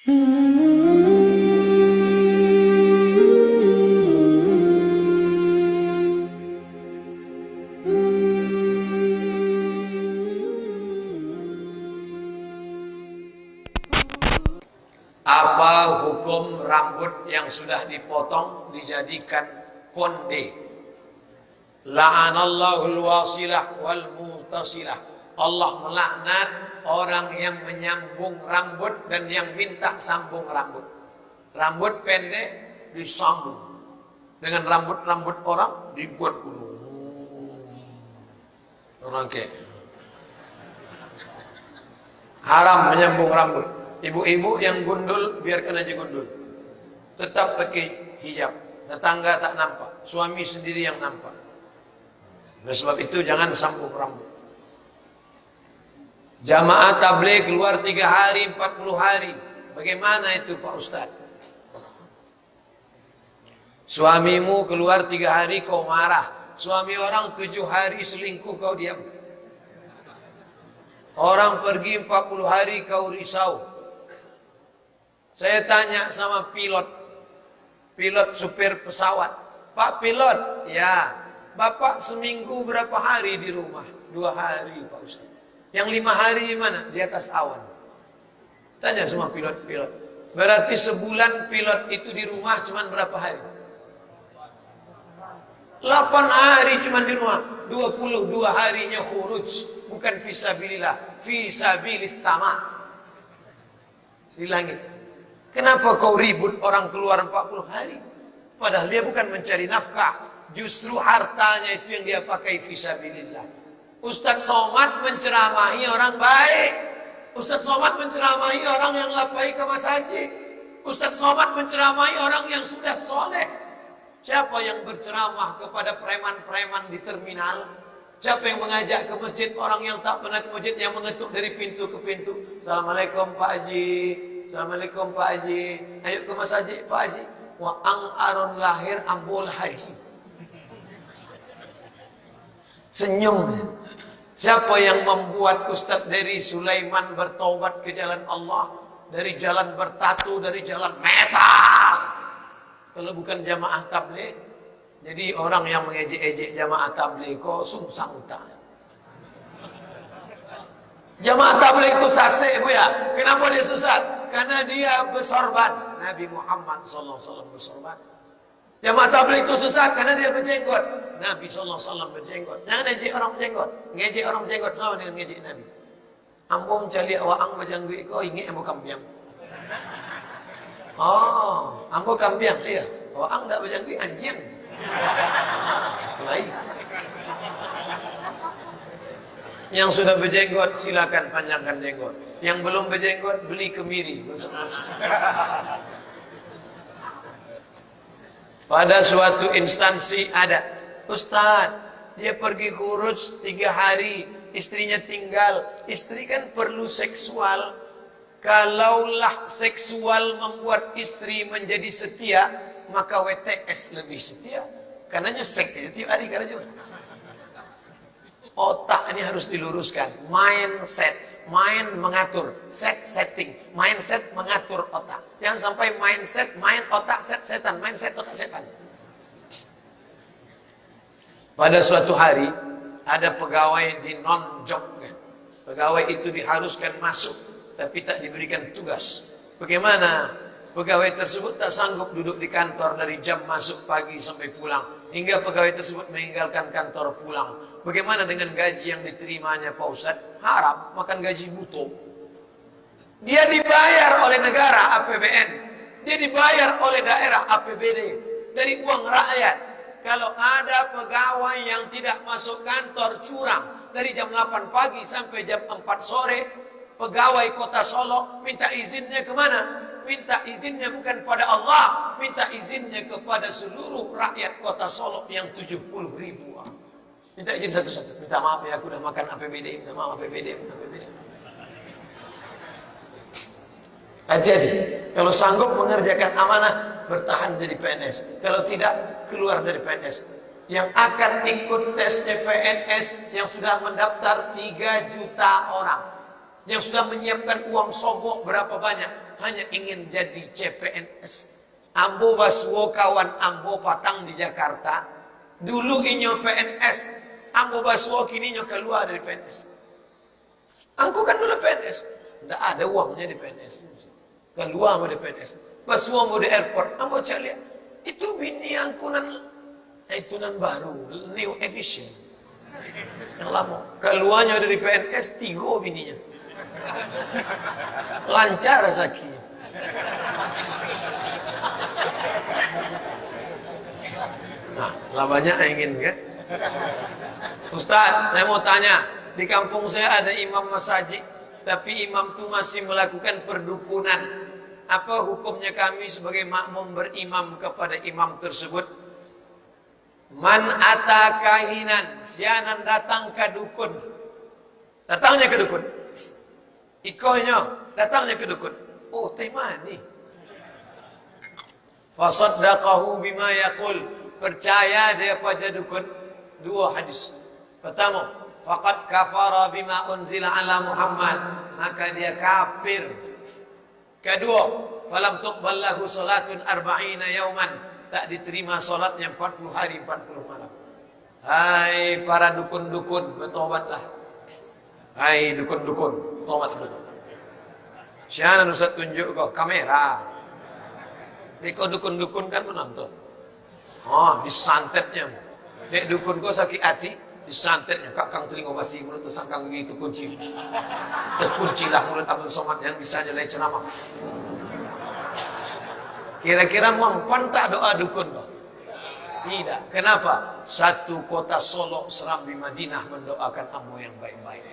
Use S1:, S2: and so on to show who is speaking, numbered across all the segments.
S1: Apa hukum rambut yang sudah dipotong dijadikan konde? La'anallahul wasilah wal mutasilah. Allah melaknat orang yang menyambung rambut dan yang minta sambung rambut. Rambut pendek disambung dengan rambut-rambut orang dibuat dulu. Rangkai. Haram menyambung rambut. Ibu-ibu yang gundul biarkan aja gundul. Tetap pakai hijab. Tetangga tak nampak, suami sendiri yang nampak. Oleh sebab itu jangan sambung rambut. Jamaah tabligh keluar 3 hari, 40 hari. Bagaimana itu Pak Ustaz? Suamimu keluar 3 hari kau marah. Suami orang 7 hari selingkuh kau diam. Orang pergi 40 hari kau risau. Saya tanya sama pilot supir pesawat. Pak pilot, ya, Bapak seminggu berapa hari di rumah? 2 hari Pak Ustaz. Yang 5 hari di mana? Di atas awan. Tanya sama pilot-pilot. Berarti sebulan pilot itu di rumah cuma berapa hari? 8 hari cuma di rumah. 22 harinya khuruj. Bukan fisabilillah. Fisabilis sama. Di langit. Kenapa kau ribut orang keluar 40 hari? Padahal dia bukan mencari nafkah. Justru hartanya itu yang dia pakai fisabilillah. Ustaz Somad menceramahi orang baik. Ustaz Somad menceramahi orang yang lapai ke masjid. Ustaz Somad menceramahi orang yang sudah soleh. Siapa yang berceramah kepada preman-preman di terminal? Siapa yang mengajak ke masjid orang yang tak pernah ke masjid, yang mengetuk dari pintu ke pintu? Assalamualaikum Pak Haji. Assalamualaikum Pak Haji. Ayo ke masjid Pak Haji. Wa arun lahir ambul haji. Senyum. Siapa yang membuat Ustadz dari Sulaiman bertaubat ke jalan Allah? Dari jalan bertatu, dari jalan metal. Kalau bukan jamaah tabligh. Jadi orang yang mengejek-ejek jamaah tabligh kok sungsang utang. Jamaah tabligh itu sasek Bu ya. Kenapa dia sesat? Karena dia bersorban. Nabi Muhammad SAW bersorban. Jamaah tabligh itu sesat karena dia berjenggot. Nabi SAW berjenggot. Jangan ngejek orang berjenggot. Ngejek orang berjenggot sama dengan ngejek Nabi. Ambung cali waang berjanggut kau ingat ambo kampiang. Oh, ambo kampiang iya. Waang tak berjanggut anjing. Lain. Yang sudah berjenggot silakan panjangkan jenggot. Yang belum berjenggot beli kemiri. Pada suatu instansi ada Ustaz, dia pergi khuruj 3 hari, istrinya tinggal. Istri kan perlu seksual. Kalaulah seksual membuat istri menjadi setia, maka WTS lebih setia. Karenanya seks tiap hari karena juga. Otak ini harus diluruskan. Mindset, mind mengatur, setting, mindset mengatur otak. Jangan sampai mindset, mind otak setan, mindset otak setan. Pada suatu hari ada pegawai di non-job. Pegawai itu diharuskan masuk, tapi tak diberikan tugas. Bagaimana? Pegawai tersebut tak sanggup duduk di kantor dari jam masuk pagi sampai pulang. Hingga pegawai tersebut meninggalkan kantor pulang. Bagaimana dengan gaji yang diterimanya Pak Ustaz? Haram, makan gaji butuh. Dia dibayar oleh negara APBN. Dia dibayar oleh daerah APBD. Dari uang rakyat. Kalau ada pegawai yang tidak masuk kantor curang. Dari jam 8 pagi sampai jam 4 sore. Pegawai kota Solo minta izinnya kemana? Minta izinnya bukan pada Allah. Minta izinnya kepada seluruh rakyat kota Solo yang 70.000 orang. Minta izin satu-satu. Minta maaf ya, aku udah makan APBD. Minta maaf APBD. Hati-hati. Kalau sanggup mengerjakan amanah, bertahan jadi PNS. Kalau tidak, keluar dari PNS. Yang akan ikut tes CPNS yang sudah mendaftar 3 juta orang. yang sudah menyiapkan uang sogok berapa banyak, hanya ingin jadi CPNS. Ambo basuo kawan ambo patang di Jakarta, dulu inyo PNS, ambo basuo kini inyo keluar dari PNS. Angku kan dulu PNS, tidak ada uangnya di PNS, keluar mau di PNS, basuo mau di airport, ambo cek lihat, itu bini angkunan, itu nan baru, new edition, yang lama, keluarnya dari PNS, 3 bininya, lancar rezekinya. Nah, lah banyak yang ingin kan? Ustaz, saya mau tanya, di kampung saya ada imam masjid, tapi imam itu masih melakukan perdukunan. Apa hukumnya kami sebagai makmum berimam kepada imam tersebut? Man ata kahinan, sianan datang ke dukun. Datangnya ke dukun. Ikohnya datangnya ke dukun. Oh, teh mani. Fasaddaqahu bima yaqul. Percaya dia pada dukun. 2 hadis. Pertama, faqad kafara bima unzila ala Muhammad, maka dia kafir. Kedua, falam tuqbal lahu salatun 40 yauman, tak diterima salatnya 40 hari 40 malam. Hai para dukun-dukun, bertobatlah. Hai dukun-dukun, tobat dulu. Siapa Ustaz tunjuk kau kamera. Deko dukun-dukun kan menonton. Oh, disantetnya. Dek dukun kau sakit hati, disantetnya. Kakang telinga basi mulut tersangkang begitu kunci. Terkuncilah mulut Abdul Somad yang bisa nyelai ceramah. Kira-kira mempan tak doa dukun kau? Tidak. Kenapa? Satu kota Solo, Serambi, Madinah mendoakan ambo yang baik-baik.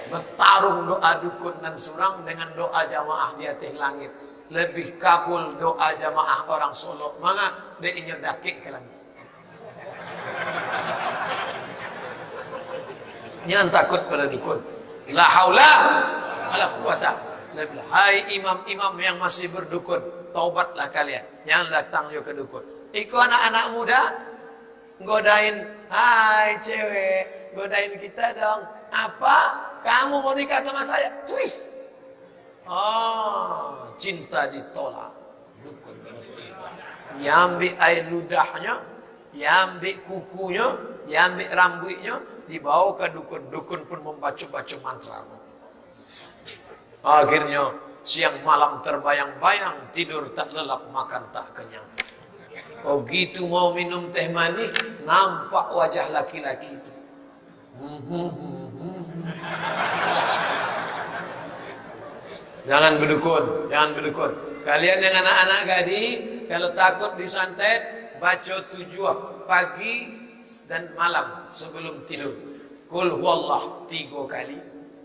S1: Bertarung doa dukun dan surang dengan doa jamaah di atas langit. Lebih kabul doa jamaah orang Solo. Maka dia ingin dakik ke langit. Jangan takut pada dukun. La haula wala quwata. Hai imam-imam yang masih berdukun, taubatlah kalian. Jangan datang juga ke dukun. Iku anak-anak muda godain, hai cewek, godain kita dong. Apa? Kamu mau nikah sama saya? Wih. Oh, cinta ditolak. Dukun bertiga. Diambil air ludahnya, diambil kukunya, diambil rambutnya, dibawa ke dukun. Dukun pun membaca-baca mantra. Akhirnya siang malam terbayang-bayang, tidur tak lelap, makan tak kenyang. Oh gitu mau minum teh manis, nampak wajah laki-laki itu. Jangan berdukun, jangan berdukun. Kalian yang anak-anak gadis, kalau takut disantet, baca 7 pagi dan malam sebelum tidur. Qul huwallah 3 kali,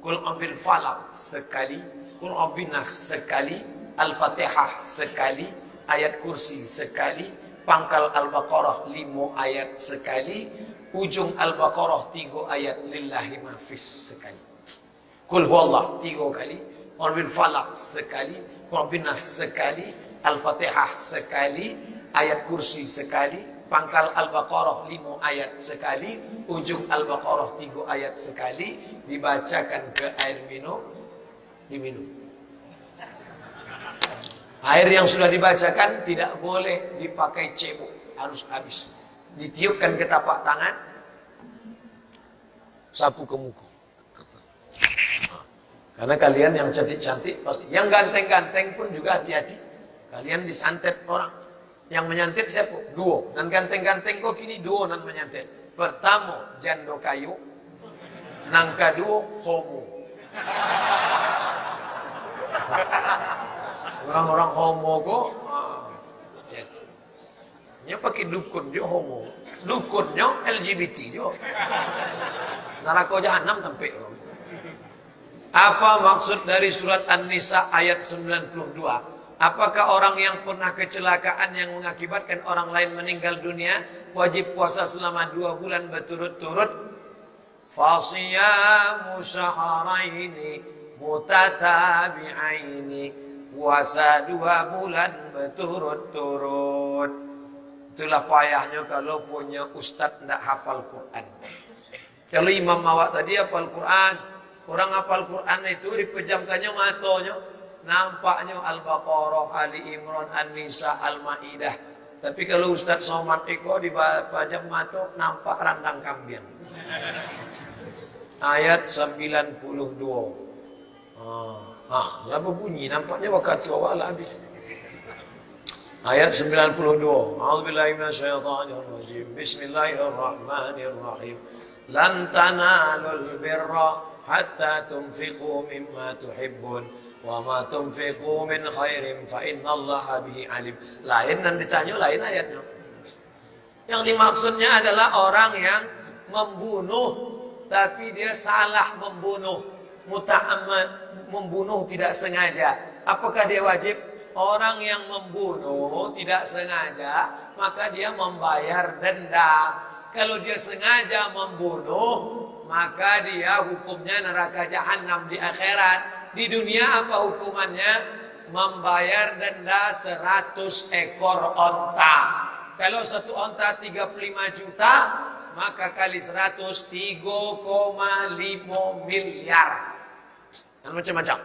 S1: Qul ambil falak sekali, Qul ambinas sekali, Al-Fatihah sekali, ayat kursi sekali, pangkal Al-Baqarah 5 ayat sekali, ujung Al-Baqarah 3 ayat lillahi mahfis sekali. Qul huwallah 3 kali, Qul falak sekali, Qul ambinas sekali, Al-Fatihah sekali, ayat kursi sekali, pangkal Al-Baqarah 5 ayat sekali, ujung Al-Baqarah 3 ayat sekali, dibacakan ke air minum, diminum. Air yang sudah dibacakan tidak boleh dipakai cebok, harus habis. Ditiupkan ke tapak tangan, sapu ke muka. Karena kalian yang cantik-cantik pasti, yang ganteng-ganteng pun juga hati-hati. Kalian disantet orang. Yang menyantet siapa? 2. Dan ganteng-ganteng kok kini 2 dan menyantet. Pertama, jando kayu. Nang kedua, homo. Orang-orang homo kok cacat. Nya pakai dukun dia homo. Dukunnya LGBT dia. Neraka jahanam sampai. Apa maksud dari surat An-Nisa ayat 92? Apakah orang yang pernah kecelakaan yang mengakibatkan orang lain meninggal dunia wajib puasa selama 2 bulan berturut-turut? Fasiyamu syahraini mutatabi'aini, puasa 2 bulan berturut-turut. Itulah payahnya kalau punya ustaz tidak hafal Quran. Kalau imam awak tadi hafal Quran, Orang hafal Quran itu dipejamkannya matanya, nampaknya Al-Baqarah, Ali Imran, An-Nisa, Al-Maidah. Tapi kalau Ustaz Somad Eko dipajam mata, nampak randang kambing. Ayat 92. Lah berbunyi, nampaknya waktu awal habis. Ayat 92. A'udzubillahi minasyaitonir rajim. Bismillahirrahmanirrahim. Lan tanalul birra hatta tunfiqu mimma tuhibbun wa ma tunfiqu min khairin fa innallaha bihi alim. Lain dan ditanya lain ayatnya. Yang dimaksudnya adalah orang yang membunuh tapi dia salah membunuh, muta'ammad, membunuh tidak sengaja. Apakah dia wajib? Orang yang membunuh tidak sengaja, maka dia membayar denda. Kalau dia sengaja membunuh, maka dia hukumnya neraka jahanam di akhirat. Di dunia apa hukumannya? Membayar denda 100 ekor onta. Kalau satu onta 35 juta, maka kali 100 3,5 miliar. Dan macam-macam.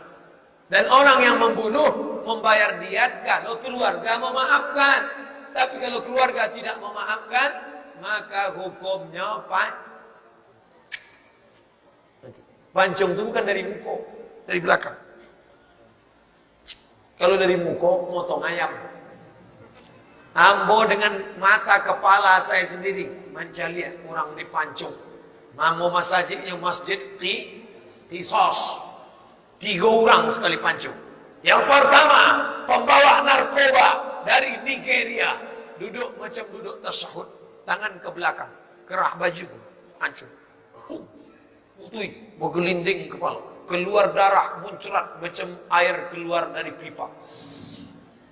S1: Dan orang yang membunuh membayar diat kalau keluarga memaafkan. Tapi kalau keluarga tidak memaafkan, maka hukumnya pancung itu bukan dari muka, dari belakang. Kalau dari muka, motong ayam. Ambo dengan mata kepala saya sendiri mencari orang dipancung. Mau masjidnya masjid di sos. 3 orang sekali pancung. Yang pertama, pembawa narkoba dari Nigeria. Duduk macam duduk tasyahud. Tangan ke belakang. Kerah baju. Pancung. Utui. Bergelinding kepala. Keluar darah muncrat macam air keluar dari pipa.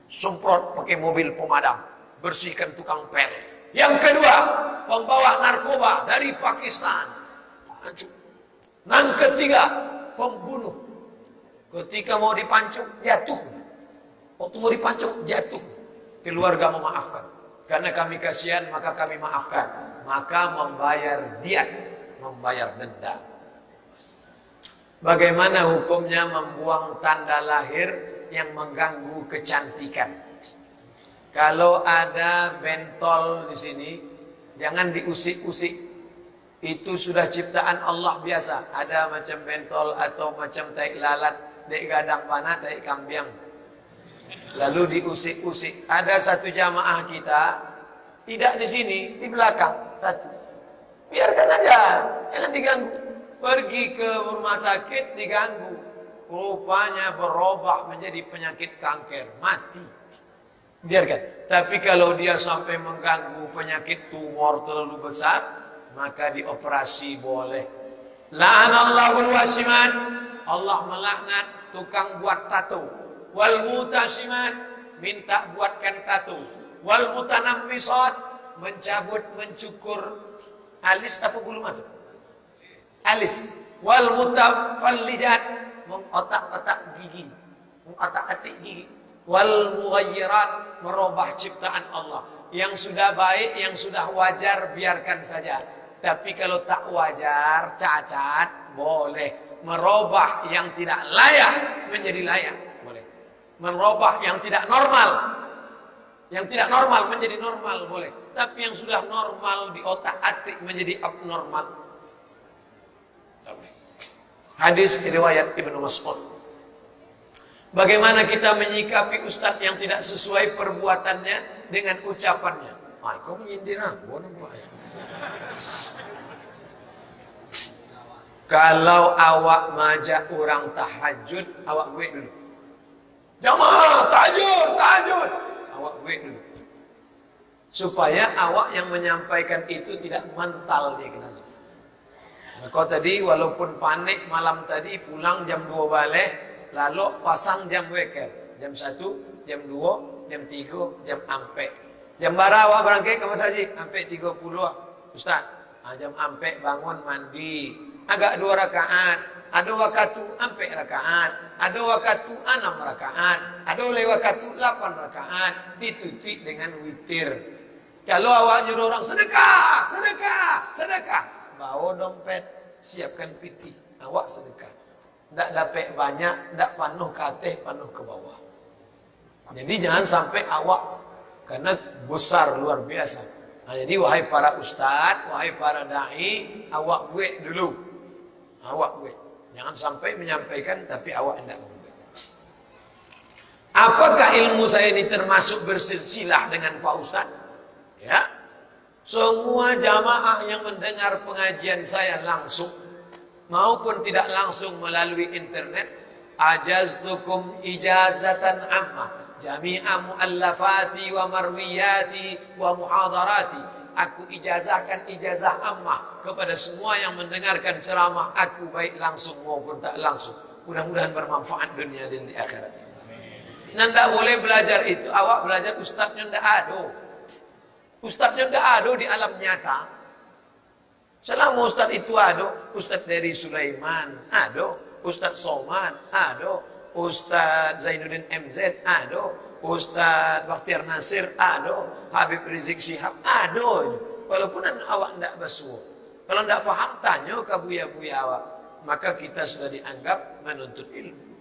S1: Semprot pakai mobil pemadam. Bersihkan tukang pel. Yang kedua, pembawa narkoba dari Pakistan. Pancung. Yang ketiga, pembunuh. Ketika mau dipancung, jatuh. Waktu mau dipancung, jatuh. Keluarga memaafkan. Karena kami kasihan, maka kami maafkan. Maka membayar diat, membayar denda. Bagaimana hukumnya membuang tanda lahir yang mengganggu kecantikan? Kalau ada bentol di sini, jangan diusik-usik. Itu sudah ciptaan Allah biasa. Ada macam bentol atau macam tai lalat, dek gadang panah, dek kambiang. Lalu diusik-usik. Ada satu jamaah kita tidak di sini, di belakang satu. Biarkan aja, jangan diganggu. Pergi ke rumah sakit diganggu. Rupanya berubah menjadi penyakit kanker, mati. Biarkan. Tapi kalau dia sampai mengganggu penyakit tumor terlalu besar, maka dioperasi boleh. La'anallahul wasiman. Allah melaknat tukang buat tato. Wal mutasimat, minta buatkan tato. Wal mutanammisat, mencabut, mencukur alis apa bulu mata? Alis. Wal mutafallijat, mengotak-otak gigi, mengotak-atik gigi. Wal mughayyirat, merubah ciptaan Allah. Yang sudah baik, yang sudah wajar, biarkan saja. Tapi kalau tak wajar, cacat, boleh. Merubah yang tidak layak menjadi layak, boleh. Merubah yang tidak normal, menjadi normal, boleh. Tapi yang sudah normal di otak-atik menjadi abnormal. Hadis riwayat Ibnu Mas'ud. Bagaimana kita menyikapi ustadz yang tidak sesuai perbuatannya dengan ucapannya? Kau menyindir aku, kalau awak majak orang tahajud, awak gue dulu. Jamaah tahajud. Awak gue dulu. Supaya awak yang menyampaikan itu tidak mental dia kenal. Nah, kau tadi walaupun panik malam tadi pulang jam 2 balik, lalu pasang jam weker. Jam 1, jam 2, jam 3, jam ampe. Jam bara awak berangkat ke masjid, ampe 30. Ustaz, jam ampe bangun mandi. Agak 2 rakaat. Ada waktu ampe rakaat. Ada waktu 6 rakaat. Ada waktu 8 rakaat. Ditutup dengan witir. Kalau awak nyuruh orang sedekah. Bawa dompet, siapkan piti. awak sedekah. Tidak dapat banyak, tidak panuh ke atas, panuh ke bawah. Jadi jangan sampai awak, karena besar luar biasa. Nah, jadi wahai para ustadz, wahai para da'i, awak buat dulu. Awak buat. Jangan sampai menyampaikan tapi awak tidak membuat. Apakah ilmu saya ini termasuk bersilsilah dengan Pak Ustadz? Ya. Semua jamaah yang mendengar pengajian saya langsung maupun tidak langsung melalui internet, ajaztukum ijazatan amma jami'a muallafati wa marwiyati wa muhadarati. Aku ijazahkan ijazah ammah kepada semua yang mendengarkan ceramah aku, baik langsung maupun tak langsung. Mudah-mudahan bermanfaat dunia dan di akhirat. Nah, tak boleh belajar itu. Awak belajar ustadznya ndak ada. Ustadznya ndak ada di alam nyata. Selama ustadz itu ada, ustadz dari Sulaiman ada, ustadz Somad ada, Ustadz Zainuddin MZ ada, Ustadz Bakhtiar Nasir ada, Habib Rizik Syihab ada. Walaupun awak tidak basuh. Kalau tidak paham, tanya ke buya-buya awak. Maka kita sudah dianggap menuntut ilmu.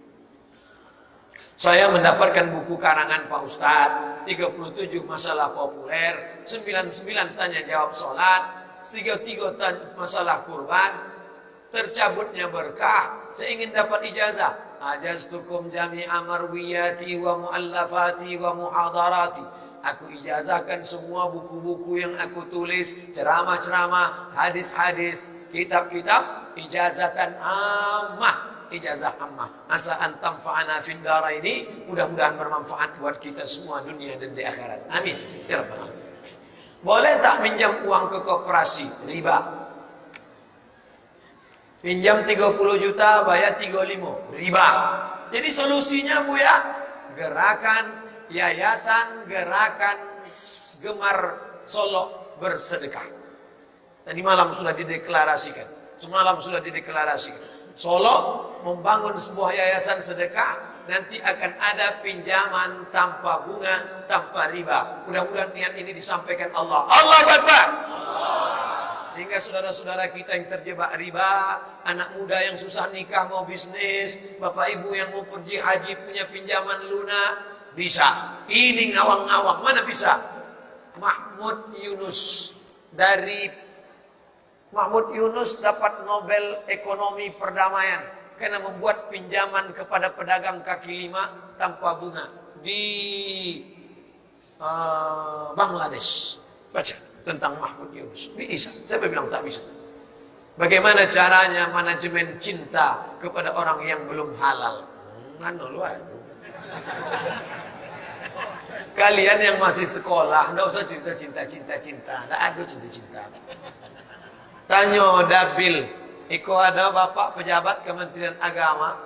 S1: Saya mendapatkan buku karangan Pak Ustadz, 37 masalah populer, 99 tanya jawab sholat, 33 tanya masalah kurban, tercabutnya berkah. Saya ingin dapat ijazah. Ajaztukum jami'a marwiyati wa muallafati wa muhadarati. Aku ijazahkan semua buku-buku yang aku tulis, ceramah-ceramah, hadis-hadis, kitab-kitab, ijazatan ammah, ijazah ammah. Asa an tanfa'ana fid daraini, mudah-mudahan bermanfaat buat kita semua dunia dan di akhirat. Amin ya rabbal alamin. Boleh tak minjam uang ke koperasi? Riba. Pinjam 30 juta, bayar 35, riba. Jadi solusinya Bu ya, gerakan yayasan, gerakan Gemar Solo bersedekah. Tadi malam sudah dideklarasikan, semalam sudah dideklarasikan. Solo membangun sebuah yayasan sedekah, nanti akan ada pinjaman tanpa bunga, tanpa riba. Mudah-mudahan niat ini disampaikan Allah. Allahu Akbar. Sehingga saudara-saudara kita yang terjebak riba, anak muda yang susah nikah mau bisnis, bapak ibu yang mau pergi haji punya pinjaman lunak, bisa. Ini ngawang-ngawang, mana bisa? Mahmud Yunus dapat Nobel Ekonomi Perdamaian karena membuat pinjaman kepada pedagang kaki lima tanpa bunga di Bangladesh. Baca tentang Mahmud Yunus. Bisa. Siapa bilang tak bisa? Bagaimana caranya manajemen cinta kepada orang yang belum halal? Kalian yang masih sekolah, tidak usah cerita cinta. Tidak ada cinta. Tanya Dabil. Iko ada bapak pejabat Kementerian Agama,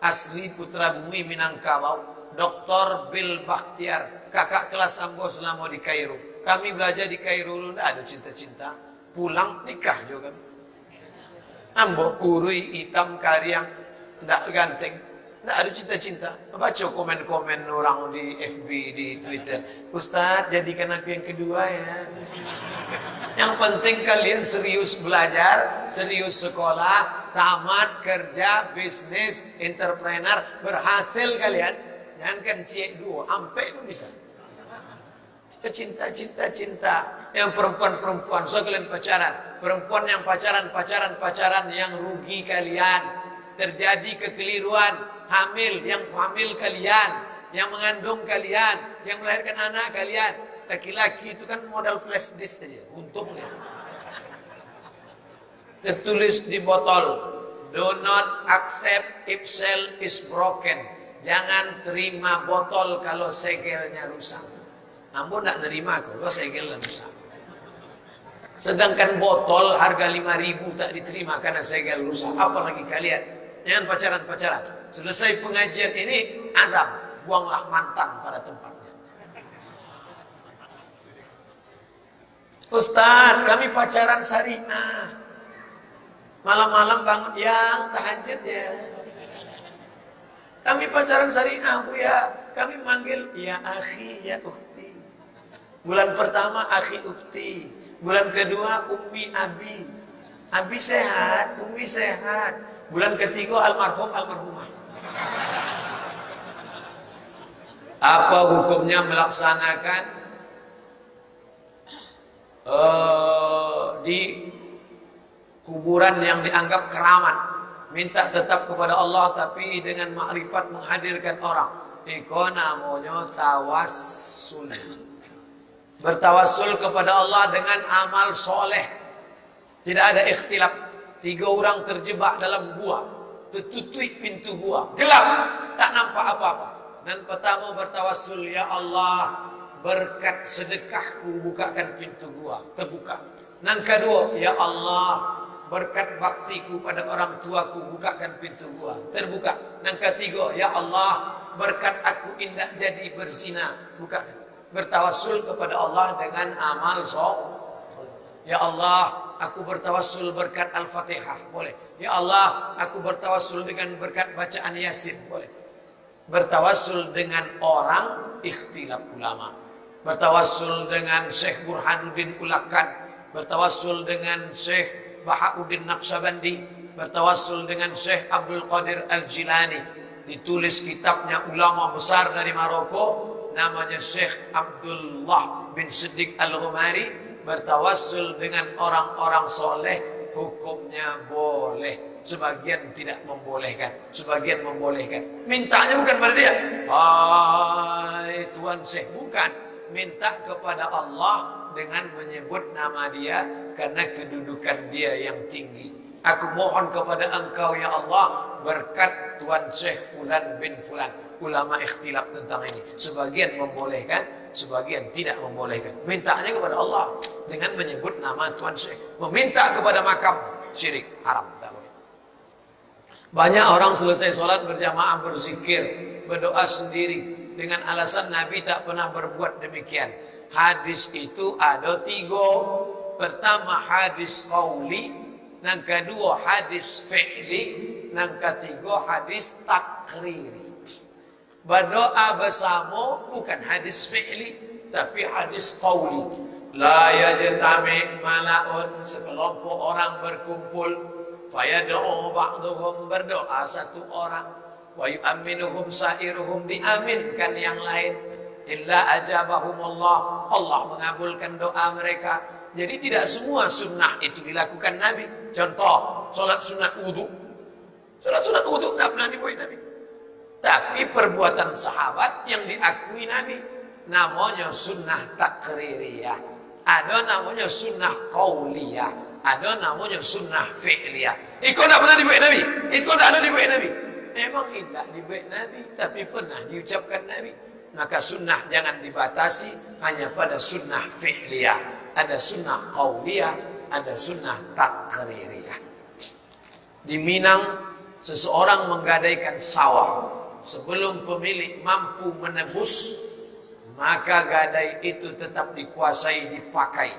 S1: asli Putra Bumi Minangkabau, Dr. Bill Bakhtiar, kakak kelas Sambo selama di Kairo. Kami belajar di Kairo dulu, tidak ada cinta-cinta. Pulang nikah juga. Ambo kurui hitam kariang, tidak ganteng, tidak ada cinta-cinta. Baca komen-komen orang di FB, di Twitter. Ustaz, jadikan aku yang kedua ya. Yang penting kalian serius belajar, serius sekolah, tamat kerja, bisnis, entrepreneur, berhasil kalian. Jangan kan ciek dua, ampe itu bisa. Cinta. Yang perempuan-perempuan, so kalian pacaran. Perempuan yang pacaran yang rugi kalian. Terjadi kekeliruan, hamil, yang hamil kalian, yang mengandung kalian, yang melahirkan anak kalian. Laki-laki itu kan modal flash disk saja, untungnya. Tertulis di botol, do not accept if shell is broken. Jangan terima botol kalau segelnya rusak. Ambo tidak nerima kalau segel rusak. Sedangkan botol harga 5.000 tak diterima karena segel rusak. Apalagi kalian. Jangan pacaran. Selesai pengajian ini, azam. Buanglah mantan pada tempatnya. Ustaz, kami pacaran sarinah. Malam-malam bangun yang tahajud ya. Kami pacaran sarinah Bu ya. Kami manggil ya akhi, ya ukhti. Bulan pertama akhi ukhti. Bulan kedua ummi abi. Abi sehat, ummi sehat. Bulan ketiga almarhum almarhumah. Apa hukumnya melaksanakan di kuburan yang dianggap keramat? Minta tetap kepada Allah tapi dengan makrifat menghadirkan orang. Iko namanya tawassul. Bertawassul kepada Allah dengan amal soleh. Tidak ada ikhtilaf. 3 orang terjebak dalam gua, tertutup pintu gua, gelap, tak nampak apa-apa. Dan pertama bertawassul, ya Allah, berkat sedekahku bukakan pintu gua, terbuka. Yang kedua, ya Allah, berkat baktiku pada orang tuaku bukakan pintu gua, terbuka. Yang ketiga, ya Allah, berkat aku indah jadi berzina, bukakan. Bertawassul kepada Allah dengan amal soleh. Ya Allah, aku bertawassul berkat Al-Fatihah, boleh. Ya Allah, aku bertawassul dengan berkat bacaan Yasin, boleh. Bertawassul dengan orang, ikhtilaf ulama. Bertawassul dengan Syekh Burhanuddin Ulakan, bertawassul dengan Syekh Bahauddin Naqsyabandi, bertawassul dengan Syekh Abdul Qadir Al-Jilani. Ditulis kitabnya ulama besar dari Maroko, namanya Syekh Abdullah bin Siddiq Al-Ghumari. Bertawassul dengan orang-orang soleh, hukumnya boleh. Sebagian tidak membolehkan, sebagian membolehkan. Mintanya bukan pada dia, hai Tuan Syekh, bukan. Minta kepada Allah dengan menyebut nama dia karena kedudukan dia yang tinggi. Aku mohon kepada engkau ya Allah, berkat Tuan Syekh Fulan bin Fulan. Ulama ikhtilaf tentang ini. Sebagian membolehkan, sebagian tidak membolehkan. Mintanya kepada Allah dengan menyebut nama Tuan Syekh. Meminta kepada makam, syirik, haram, tak boleh. Banyak orang selesai sholat berjamaah berzikir, berdoa sendiri dengan alasan Nabi tak pernah berbuat demikian. Hadis itu ada 3. Pertama hadis qauli, yang kedua hadis fi'li, yang ketiga hadis takriri. Berdoa bersama bukan hadis fi'li tapi hadis qauli. La yajtami mala'un, sekelompok orang berkumpul, fayad'u ba'duhum, berdoa satu orang, wa yu'minuhum sa'iruhum, diaminkan yang lain, illa ajabahumullah, Allah mengabulkan doa mereka. Jadi tidak semua sunnah itu dilakukan Nabi. Contoh, solat sunat wudu. Solat sunat wudu tidak pernah dibuat Nabi. Tapi perbuatan sahabat yang diakui Nabi, namanya sunnah takririyah. Ada namanya sunnah qauliyah. Ada namanya sunnah fi'liyah. Itu tidak pernah dibuat Nabi. Itu tidak ada dibuat Nabi. Memang tidak dibuat Nabi, tapi pernah diucapkan Nabi. Maka sunnah jangan dibatasi hanya pada sunnah fi'liyah. Ada sunnah qauliyah, ada sunnah takririyah. Di Minang, seseorang menggadaikan sawah. Sebelum pemilik mampu menebus, maka gadai itu tetap dikuasai, dipakai.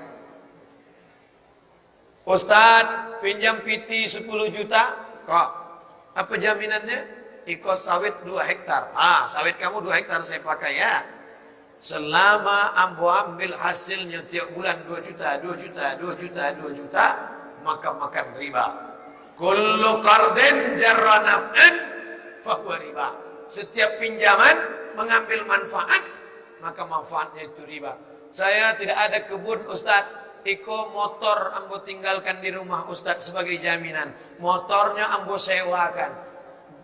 S1: Ustaz, pinjam piti 10 juta. Kok? Apa jaminannya? Ikut sawit 2 hektar. Sawit kamu 2 hektar saya pakai ya. Selama ambo ambil hasilnya tiap bulan 2 juta, 2 juta, 2 juta, 2 juta, maka makan riba. Kullu qardin jarra naf'an fahuwa riba. Setiap pinjaman mengambil manfaat, maka manfaatnya itu riba. Saya tidak ada kebun Ustaz, Iko motor ambo tinggalkan di rumah Ustaz sebagai jaminan. Motornya ambo sewakan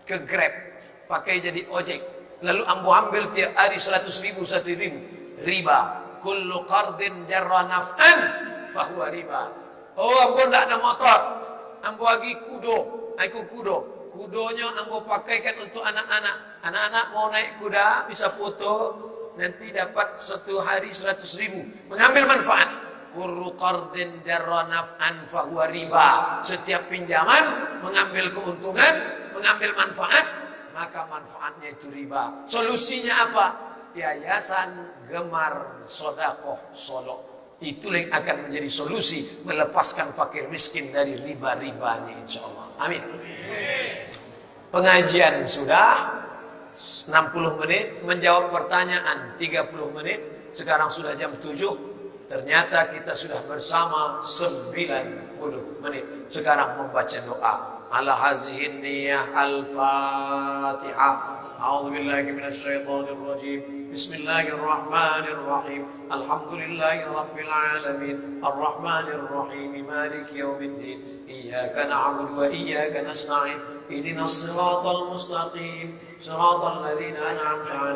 S1: ke Grab, pakai jadi ojek. Lalu ambo ambil tiap hari 100.000, 1.000. Riba. Kullu qardin jarra naf'an fahuwa riba. Oh, ambo tidak ada motor. Ambo lagi kudo. Aku kudo. Kudonya ambo pakaikan untuk anak-anak. Anak-anak mau naik kuda, bisa foto. Nanti dapat 1 hari 100.000. Mengambil manfaat. Kullu qardin jarra naf'an fahuwa riba. Setiap pinjaman mengambil keuntungan, mengambil manfaat, maka manfaatnya itu riba. Solusinya apa? Yayasan Gemar Sodakoh Solo. Itulah yang akan menjadi solusi melepaskan fakir miskin dari riba-ribanya, insyaallah. Amin. Pengajian sudah 60 menit, menjawab pertanyaan 30 menit. Sekarang sudah jam 7. Ternyata kita sudah bersama 90 menit. Sekarang membaca doa. على هذه النية. الفاتحة. أعوذ بالله من الشيطان الرجيم. بسم الله الرحمن الرحيم. الحمد لله رب العالمين الرحمن الرحيم مالك يوم الدين إياك نعبد وإياك نستعين اهدنا الصراط المستقيم صراط الذين أنعمت عليهم